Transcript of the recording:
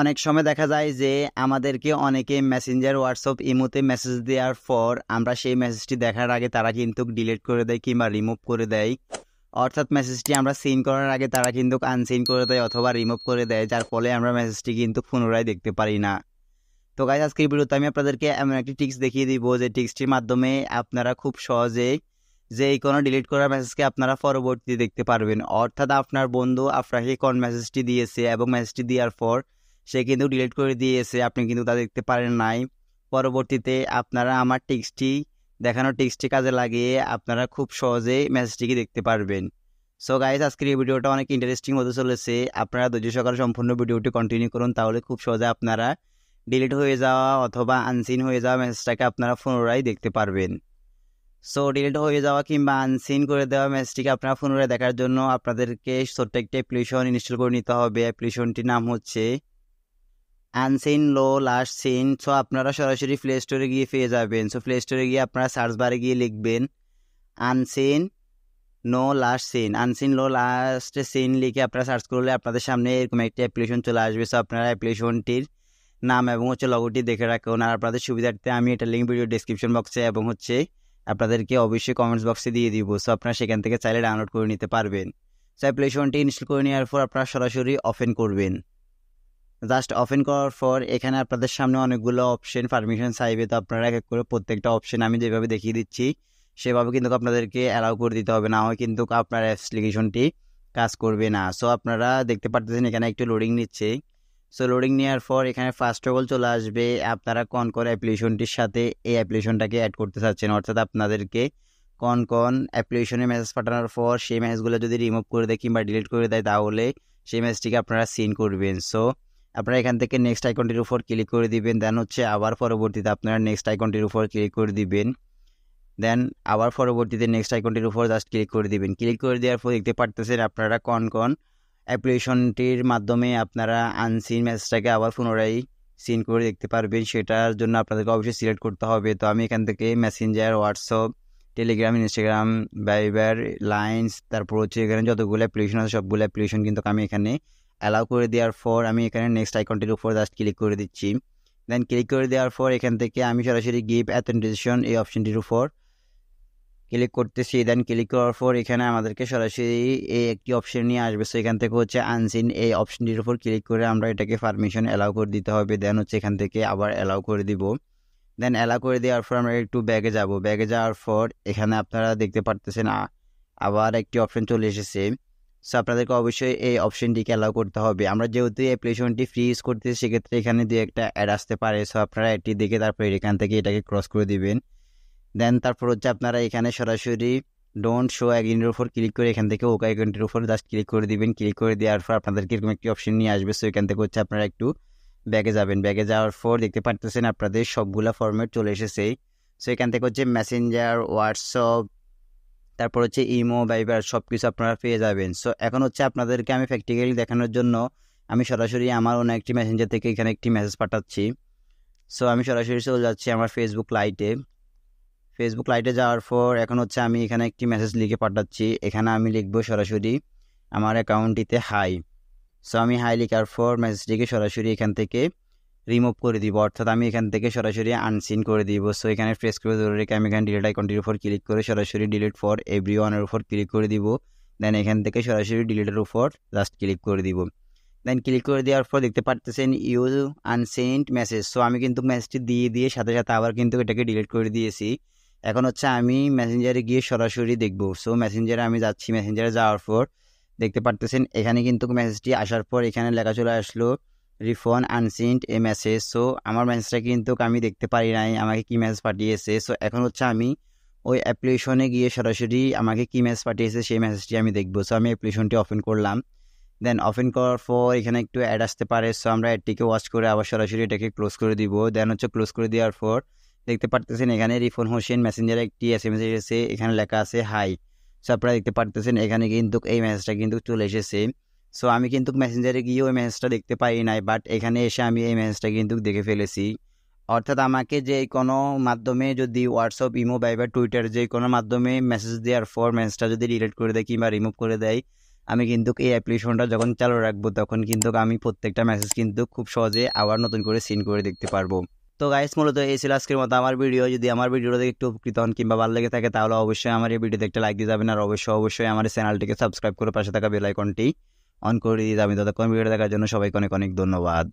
অনেক সময় দেখা যায় যে আমাদেরকে অনেকে মেসেঞ্জার, হোয়াটসঅ্যাপ, ইমোতে মেসেজ দেওয়ার পর আমরা সেই মেসেজটি দেখার আগে তারা কিন্তু ডিলিট করে দেয় কিংবা রিমুভ করে দেয়। অর্থাৎ মেসেজটি আমরা সিন করার আগে তারা কিন্তু আনসিন করে দেয় অথবা রিমুভ করে দেয়, যার ফলে আমরা মেসেজটি কিন্তু পুনরায় দেখতে পারি না। তো গাইস, আজকের ভিডিওতে আমি আপনাদেরকে এমন একটি টিক্স দেখিয়ে দিব যে টিক্সটির মাধ্যমে আপনারা খুব সহজেই যে কোনো ডিলিট করা মেসেজকে আপনারা পরবর্তীতে দেখতে পারবেন। অর্থাৎ আপনার বন্ধু আপনাকে কোন মেসেজটি দিয়েছে এবং মেসেজটি দেওয়ার পর সে কিন্তু ডিলিট করে দিয়েছে, আপনি কিন্তু তা দেখতে পারেন নাই। পরবর্তীতে আপনারা আমার দেখানোর টিক্সটি কাজে লাগিয়ে আপনারা খুব সহজেই মেসেজটিকে দেখতে পারবেন। সো গাইস, আজকের এই ভিডিওটা অনেক ইন্টারেস্টিং হতে চলেছে। আপনারা ধৈর্য সহকারে সম্পূর্ণ ভিডিওটি কন্টিনিউ করুন, তাহলে খুব সহজে আপনারা ডিলিট হয়ে যাওয়া অথবা আনসিন হয়ে যাওয়া মেসেজটাকে আপনারা পুনরায় দেখতে পারবেন। সো ডিলিট হয়ে যাওয়া কিংবা আনসিন করে দেওয়া মেসেজটিকে আপনারা পুনরায় দেখার জন্য আপনাদেরকে ছোট্ট একটা অ্যাপ্লিকেশন ইনস্টল করে নিতে হবে। অ্যাপ্লিকেশনটির নাম হচ্ছে unseen no last scene. So আপনারা সরাসরি প্লে স্টোরে গিয়ে পেয়ে যাবেন। সো প্লে স্টোরে গিয়ে আপনারা সার্চ বারে গিয়ে লিখবেন unseen no last seen. Unseen no last seen লিখে আপনারা সার্চ করলে আপনাদের সামনে এরকম একটা অ্যাপ্লিকেশন চলে আসবে। সো আপনারা অ্যাপ্লিকেশনটির নাম এবং লগোটি দেখে রাখুন। আর আপনাদের সুবিধার্থে আমি এটা লিঙ্ক ভিডিও ডেসক্রিপশন বক্সে এবং আপনাদেরকে অবশ্যই কমেন্টস বক্সে দিয়ে দিব। সো আপনারা সেখান থেকে চাইলে ডাউনলোড করে নিতে পারবেন। সো অ্যাপ্লিকেশনটি ইনস্টল করে নেওয়ার পর আপনারা সরাসরি ওপেন করবেন। জাস্ট ওপেন করার পর এখানে আপনাদের সামনে অনেকগুলো অপশন পারমিশন চাইবে। তো আপনারা এক এক করে প্রত্যেকটা অপশন আমি যেভাবে দেখিয়ে দিচ্ছি সেভাবে কিন্তু আপনাদেরকে অ্যালাউ করে দিতে হবে, না হয় কিন্তু আপনার অ্যাপ্লিকেশনটি কাজ করবে না। সো আপনারা দেখতে পাচ্ছেন এখানে একটু লোডিং নিচ্ছে। সো লোডিং নেওয়ার পর এখানে ফার্স্ট অফ অল চলে আসবে আপনারা কোন অ্যাপ্লিকেশনটির সাথে এই অ্যাপ্লিকেশনটাকে অ্যাড করতে চাচ্ছেন। অর্থাৎ আপনাদেরকে কোন অ্যাপ্লিকেশনে মেসেজ পাঠানোর পর সেই মেসেজগুলো যদি রিমুভ করে দেয় কিংবা ডিলিট করে দেয় তাহলে সেই মেসেজটিকে আপনারা সিন করবেন। সো আপনারা এখান থেকে নেক্সট আইকনটির উপর ক্লিক করে দিবেন। দেন আবার পরবর্তীতে আপনারা নেক্সট আইকনটির উপর ক্লিক করে দিবেন। দেন আবার পরবর্তীতে নেক্সট আইকনটির উপর জাস্ট ক্লিক করে দিবেন। ক্লিক করে দেওয়ার পর দেখতে পারতেছেন আপনারা কোন অ্যাপ্লিকেশনটির মাধ্যমে আপনারা আনসিন মেসেজটাকে আবার পুনরায় সিন করে দেখতে পারবেন। সেটার জন্য আপনাদেরকে অবশ্যই সিলেক্ট করতে হবে। তো আমি এখান থেকে Messenger, WhatsApp, Telegram, Instagram, Viber, lines, তারপর এখানে যতগুলো অ্যাপ্লিকেশন আছে সবগুলো অ্যাপ্লিকেশন কিন্তু আমি এখানে অ্যালাউ করে দেওয়ার পর আমি এখানে নেক্সট আইকনটির উপর জাস্ট ক্লিক করে দিচ্ছি। দেন ক্লিক করে দেওয়ার পর এখান থেকে আমি সরাসরি গিভ অথেন্টিকেশন এই অপশনটির উপর ক্লিক করতেছি। দেন ক্লিক করার পর এখানে আমাদেরকে সরাসরি এই একটি অপশন নিয়ে আসবে। সো এখান থেকে আনসিন এই অপশনটির উপর ক্লিক করে আমরা এটাকে পারমিশন অ্যালাউ করে দিতে হবে। দেন এখান থেকে আবার অ্যালাউ করে দিব। দেন অ্যালাউ করে দেওয়ার পর আমরা একটু ব্যাগে যাব। ব্যাগে যাওয়ার পর এখানে আপনারা দেখতে পারতেছেন আবার একটি অপশন চলে এসেছে। সো আপনাদেরকে অবশ্যই এই অপশনটিকে অ্যালাউ করতে হবে। আমরা যেহেতু এই অ্যাপ্লিকেশনটি ফ্রি ইউজ করতেছি সেক্ষেত্রে এখানে দু একটা অ্যাড আসতে পারে। সো আপনারা এটি দেখে তারপর এখান থেকে এটাকে ক্রস করে দিবেন। দেন তারপর আপনারা এখানে সরাসরি ডোন্ট শো অ্যাগেইনের উপর ক্লিক করে এখান থেকে ওকে আইকনটির উপর জাস্ট ক্লিক করে দিবেন। ক্লিক করে দেওয়ার পর আপনাদেরকে এরকম একটি অপশন নিয়ে আসবে। সো এখান থেকে আপনারা একটু ব্যাগে যাবেন। ব্যাগে যাওয়ার পর দেখতে পারতেছেন আপনাদের সবগুলা ফরম্যাট চলে এসেছে। সো এখান থেকে মেসেঞ্জার, হোয়াটসঅ্যাপ, তারপর ইমো, ভাইবার সব কিছু আপনারা পেয়ে যাবেন। সো এখন আপনাদেরকে আমি প্র্যাকটিক্যালি দেখানোর জন্য আমি সরাসরি আমার অন্য একটি মেসেঞ্জার থেকে এখানে একটি মেসেজ পাঠাচ্ছি। সো আমি সরাসরি চলে যাচ্ছি আমার ফেসবুক লাইটে যাওয়ার পর এখন আমি এখানে একটি মেসেজ লিখে পাঠাচ্ছি। এখানে আমি লিখবো সরাসরি আমার অ্যাকাউন্টটিতে হাই। সো আমি হাই লেখার পর মেসেজটিকে সরাসরি এখান থেকে রিমুভ করে দিব, অর্থাৎ আমি এখান থেকে সরাসরি আনসিন করে দিব। সো এখানে প্রেস করে ধরে রেখে আমি এখানে ডিলিট আইকনটির উপর ক্লিক করে সরাসরি ডিলিট ফর এভরিওয়ানের উপর ক্লিক করে দিব। দেন এখান থেকে সরাসরি ডিলিটের উপর জাস্ট ক্লিক করে দিব। দেন ক্লিক করে দেওয়ার পর দেখতে পারতেছেন ইউ আনসেন্ট মেসেজ। সো আমি কিন্তু মেসেজটি দিয়ে সাথে সাথে আবার কিন্তু এটাকে ডিলিট করে দিয়েছি। এখন আমি মেসেঞ্জারে গিয়ে সরাসরি দেখব। সো মেসেঞ্জারে আমি যাচ্ছি। মেসেঞ্জারে যাওয়ার পর দেখতে পারতেছেন এখানে কিন্তু মেসেজটি আসার পর এখানে লেখা চলে আসলো রিফন্ড আনসেন্ট এ মেসেজ। সো আমার মেসেজটা কিন্তু আমি দেখতে পারি নাই আমাকে কি মেসেজ পাঠিয়েছে। সো এখন আমি ওই অ্যাপ্লিকেশনে গিয়ে সরাসরি আমাকে কি মেসেজ পাঠিয়েছে সেই মেসেজটি আমি দেখবো। সো আমি অ্যাপ্লিকেশনটি ওপেন করলাম। দেন ওপেন করার পর এখানে একটু অ্যাড আসতে পারে। সো আমরা অ্যাডটিকে ওয়াচ করে আবার সরাসরি এটাকে ক্লোজ করে দিব। দেন ক্লোজ করে দেওয়ার পর দেখতে পারতেছেন এখানে রিফন্ড হোসেন মেসেঞ্জারে একটি এসএমএস এসেছে। এখানে লেখা আছে হাই। সো আপনারা দেখতে পারতেছেন এখানে কিন্তু এই মেসেজটা কিন্তু চলে এসেছে। সো আমি কিন্তু মেসেঞ্জারে গিয়ে ওই মেসেজটা দেখতে পাই নাই, বাট এখানে এসে আমি এই মেসেজটা কিন্তু দেখে ফেলেছি। অর্থাৎ আমাকে যে কোনো মাধ্যমে যদি হোয়াটসঅ্যাপ, ইমো, ভাইবার, টুইটার যে কোনো মাধ্যমে মেসেজ দেওয়ার পর মেসেজটা যদি ডিলিট করে দেয় কিংবা রিমুভ করে দেয় আমি কিন্তু এই অ্যাপ্লিকেশনটা যখন চালু রাখবো তখন কিন্তু আমি প্রত্যেকটা মেসেজ কিন্তু খুব সহজে আবার নতুন করে সিন করে দেখতে পারবো। তো গাইস মূলত এই ছিল আজকের মতো আমার ভিডিও। যদি আমার ভিডিওটা দেখে একটু উপকৃত হন কিংবা ভালো লেগে থাকে তাহলে অবশ্যই আমার এই ভিডিওতে একটা লাইক দিয়ে যাবেন, আর অবশ্যই আমার চ্যানেলটিকে সাবস্ক্রাইব করে পাশে থাকা বেল আইকনটি অন করে দিয়ে যাবেন। ততক্ষণ ভিডিও দেখার জন্য সবাইকে অনেক অনেক ধন্যবাদ।